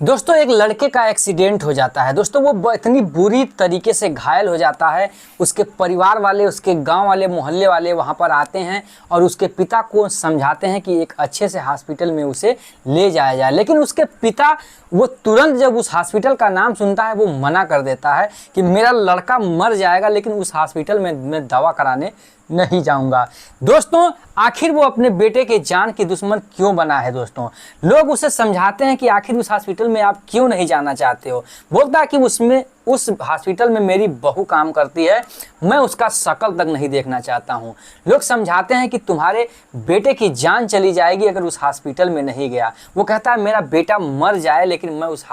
दोस्तों एक लड़के का एक्सीडेंट हो जाता है। दोस्तों वो इतनी बुरी तरीके से घायल हो जाता है, उसके परिवार वाले, उसके गांव वाले, मोहल्ले वाले वहां पर आते हैं और उसके पिता को समझाते हैं कि एक अच्छे से हॉस्पिटल में उसे ले जाया जाए। लेकिन उसके पिता वो तुरंत जब उस हॉस्पिटल का नाम सुनता है वो मना कर देता है कि मेरा लड़का मर जाएगा, लेकिन उस हॉस्पिटल में मैं दवा कराने नहीं जाऊंगा। दोस्तों आखिर वो अपने बेटे के जान की दुश्मन क्यों बना है? दोस्तों लोग उसे समझाते हैं कि आखिर उस हॉस्पिटल में आप क्यों नहीं जाना चाहते हो। बोलता है कि उस हॉस्पिटल में मेरी बहू काम करती है, मैं उसका शक्ल तक नहीं देखना चाहता हूँ। लोग समझाते हैं कि तुम्हारे बेटे की जान चली जाएगी अगर उस हॉस्पिटल में नहीं गया। वो कहता है मेरा बेटा मर जाए लेकिन मैं उस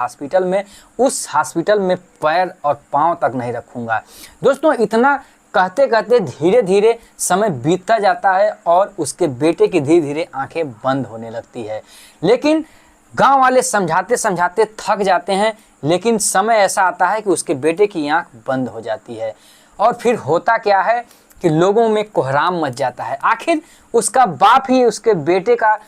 हॉस्पिटल में पैर और पाँव तक नहीं रखूँगा। दोस्तों इतना कहते कहते धीरे धीरे समय बीतता जाता है और उसके बेटे की धीरे धीरे आंखें बंद होने लगती है। लेकिन गांव वाले समझाते समझाते थक जाते हैं, लेकिन समय ऐसा आता है कि उसके बेटे की आंख बंद हो जाती है। और फिर होता क्या है कि लोगों में कोहराम मच जाता है। आखिर उसका बाप ही उसके बेटे का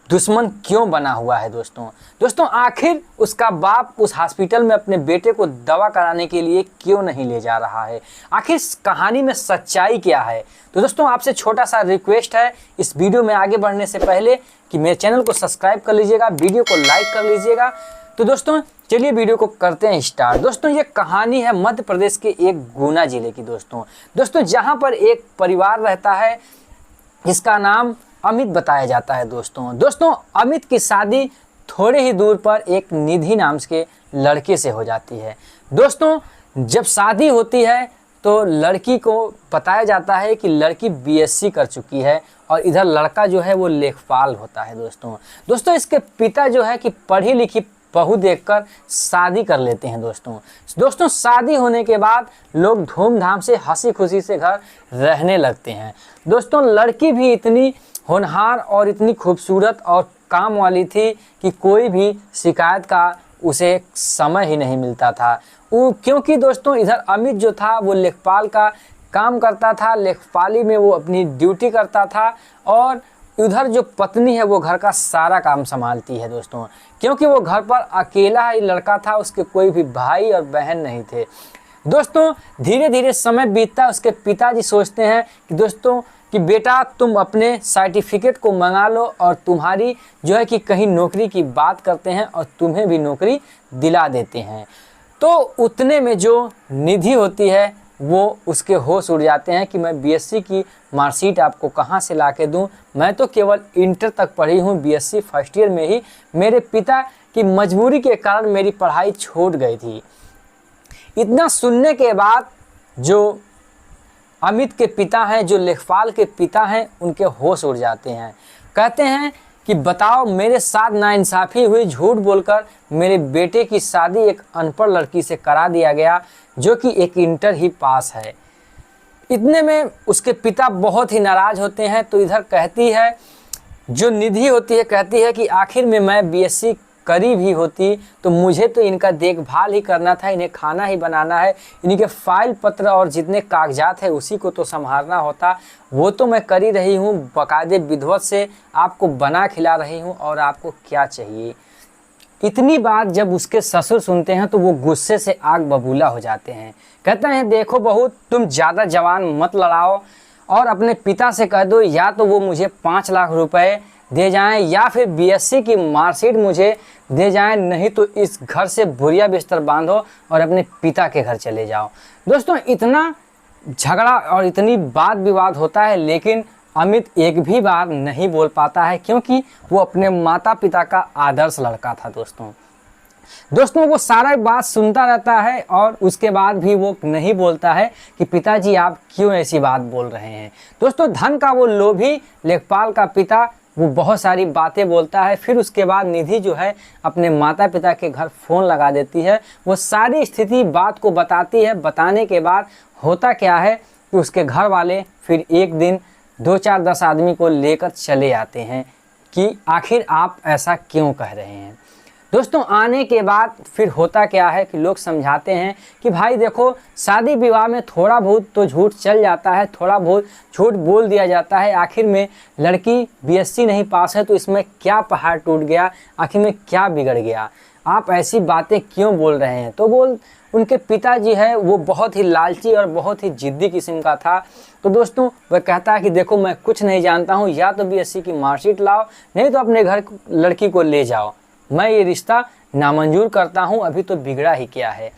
दुश्मन क्यों बना हुआ है? दोस्तों आखिर उसका बाप उस हॉस्पिटल में अपने बेटे को दवा कराने के लिए क्यों नहीं ले जा रहा है? आखिर इस कहानी में सच्चाई क्या है? तो दोस्तों आपसे छोटा सा रिक्वेस्ट है, इस वीडियो में आगे बढ़ने से पहले कि मेरे चैनल को सब्सक्राइब कर लीजिएगा, वीडियो को लाइक कर लीजिएगा। तो दोस्तों चलिए वीडियो को करते हैं स्टार्ट। दोस्तों ये कहानी है मध्य प्रदेश के एक गुना जिले की। दोस्तों जहाँ पर एक परिवार रहता है जिसका नाम अमित बताया जाता है। दोस्तों अमित की शादी थोड़े ही दूर पर एक निधि नाम के लड़के से हो जाती है। दोस्तों जब शादी होती है तो लड़की को बताया जाता है कि लड़की बीएससी कर चुकी है और इधर लड़का जो है वो लेखपाल होता है। दोस्तों इसके पिता जो है कि पढ़ी लिखी बहू देखकर शादी कर लेते हैं। दोस्तों शादी होने के बाद लोग धूमधाम से हंसी खुशी से घर रहने लगते हैं। दोस्तों लड़की भी इतनी होनहार और इतनी खूबसूरत और काम वाली थी कि कोई भी शिकायत का उसे समय ही नहीं मिलता था। क्योंकि दोस्तों इधर अमित जो था वो लेखपाल का काम करता था, लेखपाली में वो अपनी ड्यूटी करता था और उधर जो पत्नी है वो घर का सारा काम संभालती है। दोस्तों क्योंकि वो घर पर अकेला ही लड़का था, उसके कोई भी भाई और बहन नहीं थे। दोस्तों धीरे धीरे समय बीतता, उसके पिताजी सोचते हैं कि बेटा तुम अपने सर्टिफिकेट को मंगा लो और तुम्हारी जो है कि कहीं नौकरी की बात करते हैं और तुम्हें भी नौकरी दिला देते हैं। तो उतने में जो निधि होती है वो उसके होश उड़ जाते हैं कि मैं बीएससी की मार्कशीट आपको कहाँ से ला के दूँ, मैं तो केवल इंटर तक पढ़ी हूँ, बीएससी फर्स्ट ईयर में ही मेरे पिता की मजबूरी के कारण मेरी पढ़ाई छूट गई थी। इतना सुनने के बाद जो अमित के पिता हैं, जो लेखपाल के पिता हैं, उनके होश उड़ जाते हैं। कहते हैं कि बताओ मेरे साथ नाइंसाफ़ी हुई, झूठ बोलकर मेरे बेटे की शादी एक अनपढ़ लड़की से करा दिया गया जो कि एक इंटर ही पास है। इतने में उसके पिता बहुत ही नाराज़ होते हैं। तो इधर कहती है जो निधि होती है, कहती है कि आखिर में मैं बीएससी करी भी होती तो मुझे तो इनका देखभाल ही करना था, इन्हें खाना ही बनाना है, इनके फाइल पत्र और जितने कागजात है उसी को तो संभालना होता। वो तो मैं कर ही रही हूँ, बाकायदे विधिवत से आपको बना खिला रही हूँ और आपको क्या चाहिए। इतनी बात जब उसके ससुर सुनते हैं तो वो गुस्से से आग बबूला हो जाते हैं। कहते हैं देखो बहू तुम ज़्यादा जवान मत लड़ाओ और अपने पिता से कह दो या तो वो मुझे 5 लाख रुपए दे जाएं या फिर बीएससी की मार्कशीट मुझे दे जाएं, नहीं तो इस घर से बोरिया बिस्तर बांधो और अपने पिता के घर चले जाओ। दोस्तों इतना झगड़ा और इतनी वाद विवाद होता है, लेकिन अमित एक भी बार नहीं बोल पाता है क्योंकि वो अपने माता पिता का आदर्श लड़का था। दोस्तों वो सारा बात सुनता रहता है और उसके बाद भी वो नहीं बोलता है कि पिताजी आप क्यों ऐसी बात बोल रहे हैं। दोस्तों धन का वो लोभी लेखपाल का पिता वो बहुत सारी बातें बोलता है। फिर उसके बाद निधि जो है अपने माता पिता के घर फ़ोन लगा देती है, वो सारी स्थिति बात को बताती है। बताने के बाद होता क्या है कि उसके घर वाले फिर एक दिन 2-4-10 आदमी को लेकर चले आते हैं कि आखिर आप ऐसा क्यों कह रहे हैं। दोस्तों आने के बाद फिर होता क्या है कि लोग समझाते हैं कि भाई देखो शादी विवाह में थोड़ा बहुत तो झूठ चल जाता है, थोड़ा बहुत झूठ बोल दिया जाता है। आखिर में लड़की बीएससी नहीं पास है तो इसमें क्या पहाड़ टूट गया, आखिर में क्या बिगड़ गया। आप ऐसी बातें क्यों बोल रहे हैं। तो उनके पिताजी है वो बहुत ही लालची और बहुत ही जिद्दी किस्म का था। तो दोस्तों वह कहता है कि देखो मैं कुछ नहीं जानता हूँ, या तो बीएससी की मार्कशीट लाओ, नहीं तो अपने घर लड़की को ले जाओ, मैं ये रिश्ता नामंजूर करता हूँ, अभी तो बिगड़ा ही क्या है।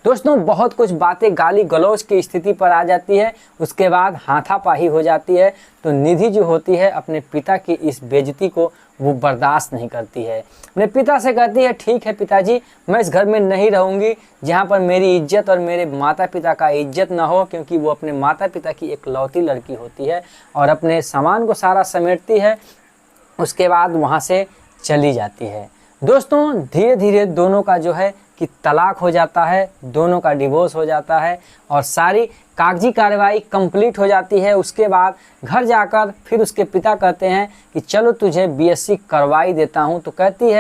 दोस्तों बहुत कुछ बातें गाली गलौज की स्थिति पर आ जाती है, उसके बाद हाथापाई हो जाती है। तो निधि जो होती है अपने पिता की इस बेइज्जती को वो बर्दाश्त नहीं करती है। अपने पिता से कहती है ठीक है पिताजी, मैं इस घर में नहीं रहूँगी जहाँ पर मेरी इज्जत और मेरे माता पिता का इज्जत ना हो, क्योंकि वो अपने माता पिता की इकलौती लड़की होती है और अपने सामान को सारा समेटती है, उसके बाद वहाँ से चली जाती है। दोस्तों धीरे धीरे दोनों का जो है कि तलाक हो जाता है, दोनों का डिवोर्स हो जाता है और सारी कागजी कार्रवाई कंप्लीट हो जाती है। उसके बाद घर जाकर फिर उसके पिता कहते हैं कि चलो तुझे बीएससी करवाई देता हूं। तो कहते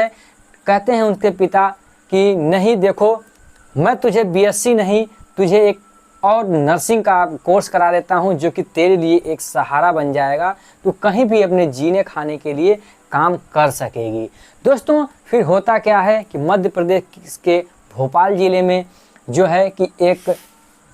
हैं उनके पिता कि नहीं देखो, मैं तुझे बीएससी नहीं, तुझे एक और नर्सिंग का कोर्स करा देता हूं जो कि तेरे लिए एक सहारा बन जाएगा, तो कहीं भी अपने जीने खाने के लिए काम कर सकेगी। दोस्तों फिर होता क्या है कि मध्य प्रदेश के भोपाल ज़िले में जो है कि एक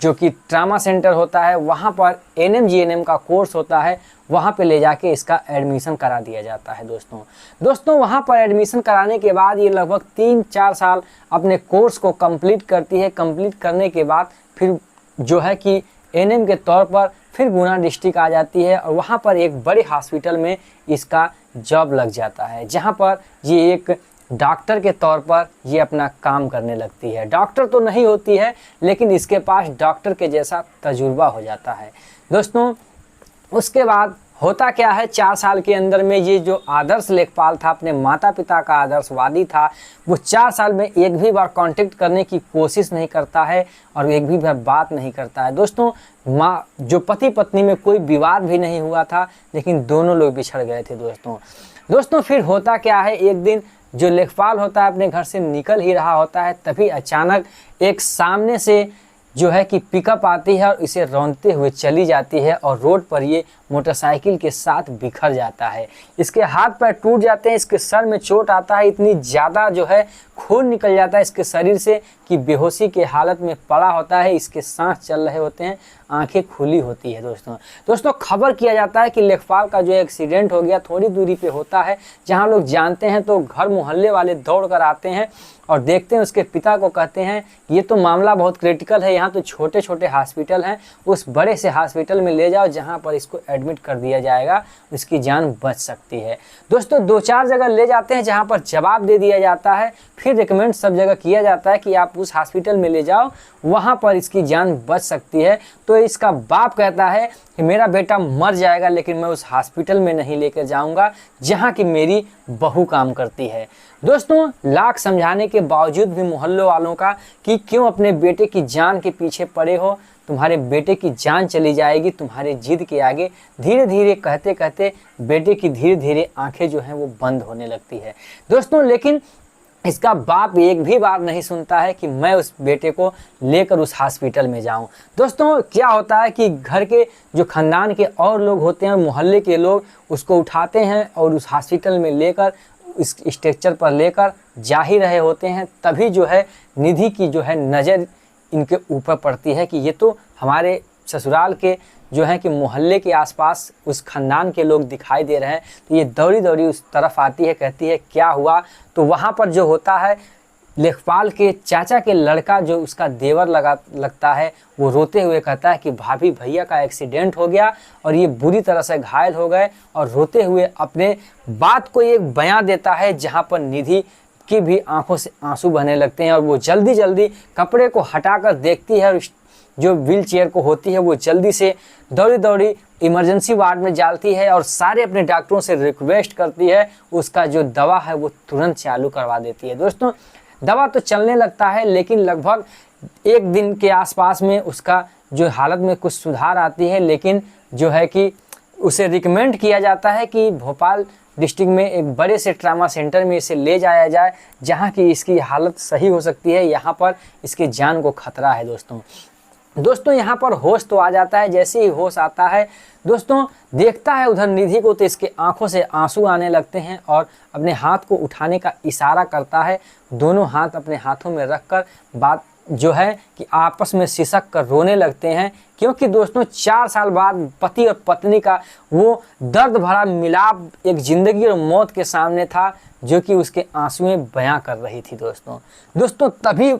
जो कि ट्रामा सेंटर होता है, वहाँ पर एनएम जीएनएम का कोर्स होता है, वहाँ पे ले जाके इसका एडमिशन करा दिया जाता है। दोस्तों वहाँ पर एडमिशन कराने के बाद ये लगभग 3-4 साल अपने कोर्स को कंप्लीट करती है। कंप्लीट करने के बाद फिर जो है कि एनएम के तौर पर फिर गुना डिस्ट्रिक्ट आ जाती है और वहाँ पर एक बड़े हॉस्पिटल में इसका जॉब लग जाता है, जहाँ पर ये एक डॉक्टर के तौर पर ये अपना काम करने लगती है। डॉक्टर तो नहीं होती है, लेकिन इसके पास डॉक्टर के जैसा तजुर्बा हो जाता है। दोस्तों उसके बाद होता क्या है, 4 साल के अंदर में ये जो आदर्श लेखपाल था, अपने माता पिता का आदर्शवादी था, वो 4 साल में एक भी बार कांटेक्ट करने की कोशिश नहीं करता है और एक भी बार बात नहीं करता है। दोस्तों माँ जो पति पत्नी में कोई विवाद भी नहीं हुआ था, लेकिन दोनों लोग बिछड़ गए थे। दोस्तों फिर होता क्या है, एक दिन जो लेखपाल होता है अपने घर से निकल ही रहा होता है, तभी अचानक एक सामने से जो है कि पिकअप आती है और इसे रौंदते हुए चली जाती है और रोड पर ये मोटरसाइकिल के साथ बिखर जाता है। इसके हाथ पैर टूट जाते हैं, इसके सर में चोट आता है, इतनी ज़्यादा जो है खून निकल जाता है इसके शरीर से कि बेहोशी के हालत में पड़ा होता है। इसके सांस चल रहे होते हैं, आंखें खुली होती है। दोस्तों खबर किया जाता है कि लेखपाल का जो एक्सीडेंट हो गया थोड़ी दूरी पे होता है। जहाँ लोग जानते हैं तो घर मोहल्ले वाले दौड़ कर आते हैं और देखते हैं, उसके पिता को कहते हैं ये तो मामला बहुत क्रिटिकल है, यहाँ तो छोटे छोटे हॉस्पिटल हैं, उस बड़े से हॉस्पिटल में ले जाओ जहाँ पर इसको एडमिट कर दिया जाएगा, इसकी जान बच सकती है। दोस्तों 2-4 जगह ले जाते हैं जहाँ पर जवाब दे दिया जाता है, फिर रिकमेंड सब जगह किया जाता है कि आप उस हॉस्पिटल में ले जाओ, वहाँ पर इसकी जान बच सकती है। तो इसका बाप कहता है कि मेरा बेटा मर जाएगा, लेकिन मैं उस हॉस्पिटल में नहीं लेकर जाऊँगा जहाँ की मेरी बहू काम करती है। दोस्तों लाख समझाने के बावजूद भी मोहल्ले वालों का कि क्यों अपने बेटे की जान के पीछे पड़े हो, तुम्हारे बेटे की जान चली जाएगी तुम्हारे जिद के आगे। धीरे धीरे कहते कहते बेटे की धीरे धीरे आंखें जो हैं वो बंद होने लगती है। दोस्तों लेकिन इसका बाप एक भी बार नहीं सुनता है कि मैं उस बेटे को लेकर उस हॉस्पिटल में जाऊं। दोस्तों क्या होता है कि घर के जो खानदान के और लोग होते हैं, मोहल्ले के लोग उसको उठाते हैं और उस हॉस्पिटल में लेकर इस स्ट्रेचर पर लेकर जा ही रहे होते हैं। तभी जो है निधि की जो है नज़र इनके ऊपर पड़ती है कि ये तो हमारे ससुराल के जो है कि मोहल्ले के आसपास उस खानदान के लोग दिखाई दे रहे हैं। तो ये दौड़ी दौड़ी उस तरफ आती है, कहती है क्या हुआ। तो वहाँ पर जो होता है लेखपाल के चाचा के लड़का जो उसका देवर लगता है, वो रोते हुए कहता है कि भाभी भैया का एक्सीडेंट हो गया और ये बुरी तरह से घायल हो गए, और रोते हुए अपने बात को एक बयां देता है जहाँ पर निधि की भी आंखों से आंसू बहने लगते हैं और वो जल्दी जल्दी कपड़े को हटाकर देखती है और जो व्हील चेयर को होती है वो जल्दी से दौड़ी दौड़ी इमरजेंसी वार्ड में जाती है और सारे अपने डॉक्टरों से रिक्वेस्ट करती है उसका जो दवा है वो तुरंत चालू करवा देती है। दोस्तों दवा तो चलने लगता है, लेकिन लगभग 1 दिन के आसपास में उसका जो हालत में कुछ सुधार आती है, लेकिन जो है कि उसे रिकमेंड किया जाता है कि भोपाल डिस्ट्रिक्ट में एक बड़े से ट्रामा सेंटर में इसे ले जाया जाए जहाँ की इसकी हालत सही हो सकती है, यहाँ पर इसकी जान को खतरा है। दोस्तों यहाँ पर होश तो आ जाता है। जैसे ही होश आता है दोस्तों, देखता है उधर निधि को, तो इसके आंखों से आंसू आने लगते हैं और अपने हाथ को उठाने का इशारा करता है। दोनों हाथ अपने हाथों में रखकर बात जो है कि आपस में सिसक कर रोने लगते हैं, क्योंकि दोस्तों 4 साल बाद पति और पत्नी का वो दर्द भरा मिलाप एक ज़िंदगी और मौत के सामने था, जो कि उसके आंसुएं बयां कर रही थी। दोस्तों तभी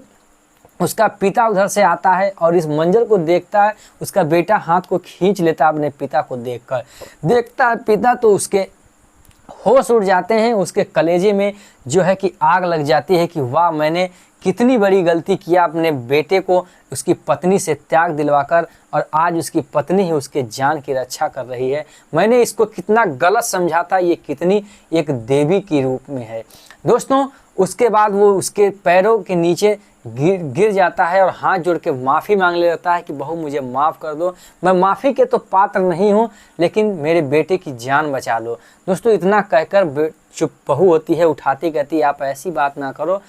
उसका पिता उधर से आता है और इस मंजर को देखता है। उसका बेटा हाथ को खींच लेता है अपने पिता को देखकर। देखता है पिता तो उसके होश उड़ जाते हैं। उसके कलेजे में जो है कि आग लग जाती है कि वाह, मैंने कितनी बड़ी गलती किया अपने बेटे को उसकी पत्नी से त्याग दिलवाकर, और आज उसकी पत्नी ही उसके जान की रक्षा कर रही है। मैंने इसको कितना गलत समझा था, ये कितनी एक देवी की रूप में है। दोस्तों उसके बाद वो उसके पैरों के नीचे गिर जाता है और हाथ जोड़ के माफ़ी मांग लेता है कि बहू मुझे माफ़ कर दो, मैं माफ़ी के तो पात्र नहीं हूँ, लेकिन मेरे बेटे की जान बचा लो। दोस्तों इतना कहकर चुप बहू होती है, उठाती कहती आप ऐसी बात ना करो,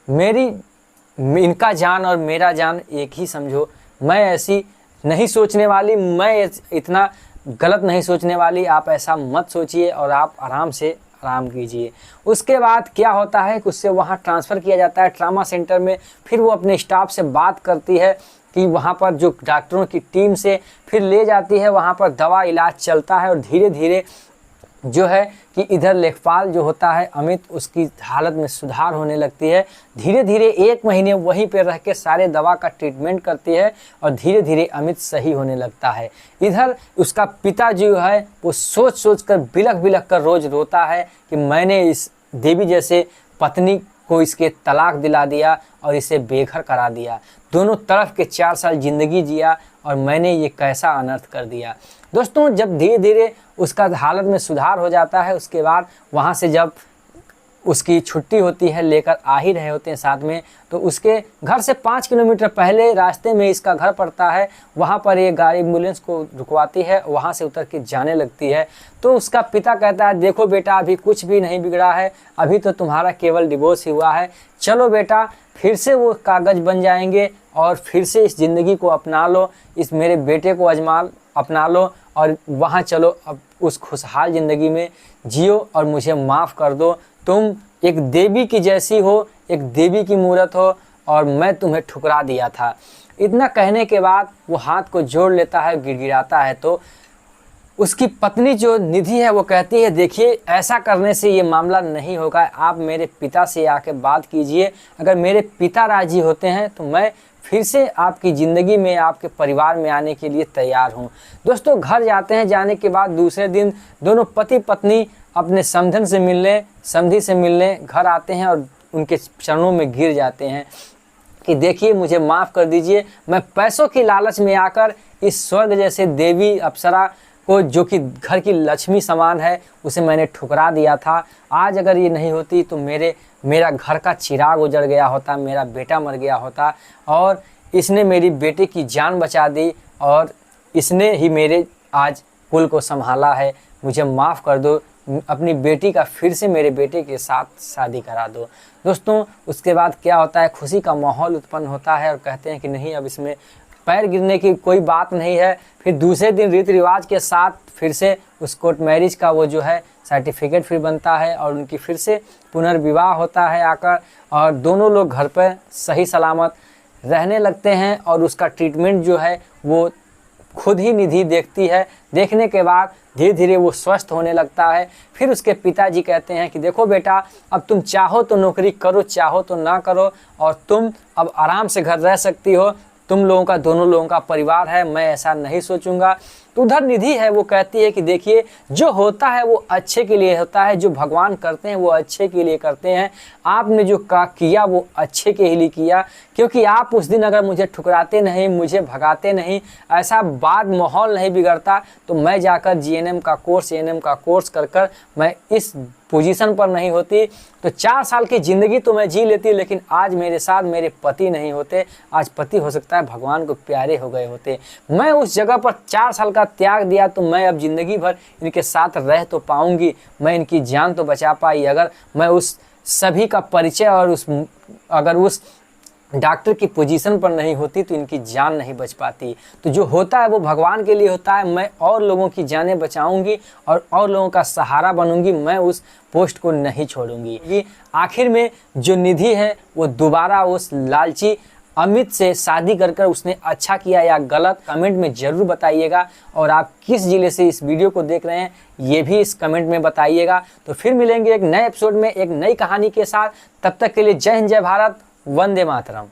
इनका जान और मेरा जान एक ही समझो। मैं ऐसी नहीं सोचने वाली, मैं इतना गलत नहीं सोचने वाली, आप ऐसा मत सोचिए और आप आराम कीजिए। उसके बाद क्या होता है कि उससे वहाँ ट्रांसफ़र किया जाता है ट्रामा सेंटर में। फिर वो अपने स्टाफ से बात करती है कि वहाँ पर जो डॉक्टरों की टीम से फिर ले जाती है, वहाँ पर दवा इलाज चलता है और धीरे धीरे जो है कि इधर लेखपाल जो होता है अमित, उसकी हालत में सुधार होने लगती है। धीरे धीरे 1 महीने वहीं पर रह के सारे दवा का ट्रीटमेंट करती है और धीरे धीरे अमित सही होने लगता है। इधर उसका पिता जो है वो सोच सोच कर बिलख बिलख कर रोज़ रोता है कि मैंने इस देवी जैसे पत्नी को इसके तलाक दिला दिया और इसे बेघर करा दिया, दोनों तरफ के 4 साल ज़िंदगी जिया और मैंने ये कैसा अनर्थ कर दिया। दोस्तों जब धीरे धीरे उसका हालत में सुधार हो जाता है, उसके बाद वहाँ से जब उसकी छुट्टी होती है, लेकर आ ही रहे होते हैं साथ में, तो उसके घर से 5 किलोमीटर पहले रास्ते में इसका घर पड़ता है। वहाँ पर एक गाड़ी एम्बुलेंस को रुकवाती है, वहाँ से उतर के जाने लगती है। तो उसका पिता कहता है देखो बेटा अभी कुछ भी नहीं बिगड़ा है, अभी तो तुम्हारा केवल डिवोर्स ही हुआ है, चलो बेटा फिर से वो कागज़ बन जाएंगे और फिर से इस ज़िंदगी को अपना लो, इस मेरे बेटे को अपना लो और वहाँ चलो, अब उस खुशहाल ज़िंदगी में जियो और मुझे माफ़ कर दो। तुम एक देवी की जैसी हो, एक देवी की मूरत हो और मैं तुम्हें ठुकरा दिया था। इतना कहने के बाद वो हाथ को जोड़ लेता है, गिड़गिड़ाता है। तो उसकी पत्नी जो निधि है वो कहती है देखिए ऐसा करने से ये मामला नहीं होगा, आप मेरे पिता से आके बात कीजिए, अगर मेरे पिता राजी होते हैं तो मैं फिर से आपकी ज़िंदगी में आपके परिवार में आने के लिए तैयार हूँ। दोस्तों घर जाते हैं, जाने के बाद दूसरे दिन दोनों पति पत्नी अपने समधी से मिलने घर आते हैं और उनके चरणों में गिर जाते हैं कि देखिए मुझे माफ़ कर दीजिए, मैं पैसों की लालच में आकर इस स्वर्ग जैसे देवी अप्सरा को, जो कि घर की लक्ष्मी समान है, उसे मैंने ठुकरा दिया था। आज अगर ये नहीं होती तो मेरा घर का चिराग उजड़ गया होता, मेरा बेटा मर गया होता, और इसने मेरी बेटे की जान बचा दी और इसने ही मेरे आज कुल को संभाला है। मुझे माफ़ कर दो, अपनी बेटी का फिर से मेरे बेटे के साथ शादी करा दो। दोस्तों उसके बाद क्या होता है, खुशी का माहौल उत्पन्न होता है और कहते हैं कि नहीं अब इसमें पैर गिरने की कोई बात नहीं है। फिर दूसरे दिन रीति रिवाज के साथ फिर से उस कोर्ट मैरिज का वो जो है सर्टिफिकेट फिर बनता है और उनकी फिर से पुनर्विवाह होता है आकर, और दोनों लोग घर पर सही सलामत रहने लगते हैं। और उसका ट्रीटमेंट जो है वो खुद ही निधि देखती है। देखने के बाद धीरे धीरे वो स्वस्थ होने लगता है। फिर उसके पिताजी कहते हैं कि देखो बेटा अब तुम चाहो तो नौकरी करो, चाहो तो ना करो, और तुम अब आराम से घर रह सकती हो, तुम लोगों का दोनों लोगों का परिवार है, मैं ऐसा नहीं सोचूंगा। तो उधर निधि है वो कहती है कि देखिए जो होता है वो अच्छे के लिए होता है, जो भगवान करते हैं वो अच्छे के लिए करते हैं। आपने जो किया वो अच्छे के ही लिए किया, क्योंकि आप उस दिन अगर मुझे ठुकराते नहीं, मुझे भगाते नहीं, ऐसा बाद माहौल नहीं बिगड़ता, तो मैं जाकर जीएनएम का कोर्स कर मैं इस पोजीशन पर नहीं होती। तो 4 साल की ज़िंदगी तो मैं जी लेती, लेकिन आज मेरे साथ मेरे पति नहीं होते, आज पति हो सकता है भगवान को प्यारे हो गए होते। मैं उस जगह पर 4 साल का त्याग दिया तो मैं अब ज़िंदगी भर इनके साथ रह तो पाऊंगी, मैं इनकी जान तो बचा पाई। अगर मैं उस सभी का परिचय और अगर उस डॉक्टर की पोजीशन पर नहीं होती तो इनकी जान नहीं बच पाती। तो जो होता है वो भगवान के लिए होता है। मैं और लोगों की जानें बचाऊंगी और लोगों का सहारा बनूंगी, मैं उस पोस्ट को नहीं छोड़ूंगी। ये आखिर में जो निधि है वो दोबारा उस लालची अमित से शादी कर उसने अच्छा किया या गलत, कमेंट में ज़रूर बताइएगा। और आप किस ज़िले से इस वीडियो को देख रहे हैं ये भी इस कमेंट में बताइएगा। तो फिर मिलेंगे एक नए एपिसोड में एक नई कहानी के साथ। तब तक के लिए जय हिंद, जय भारत, वंदे मातरम।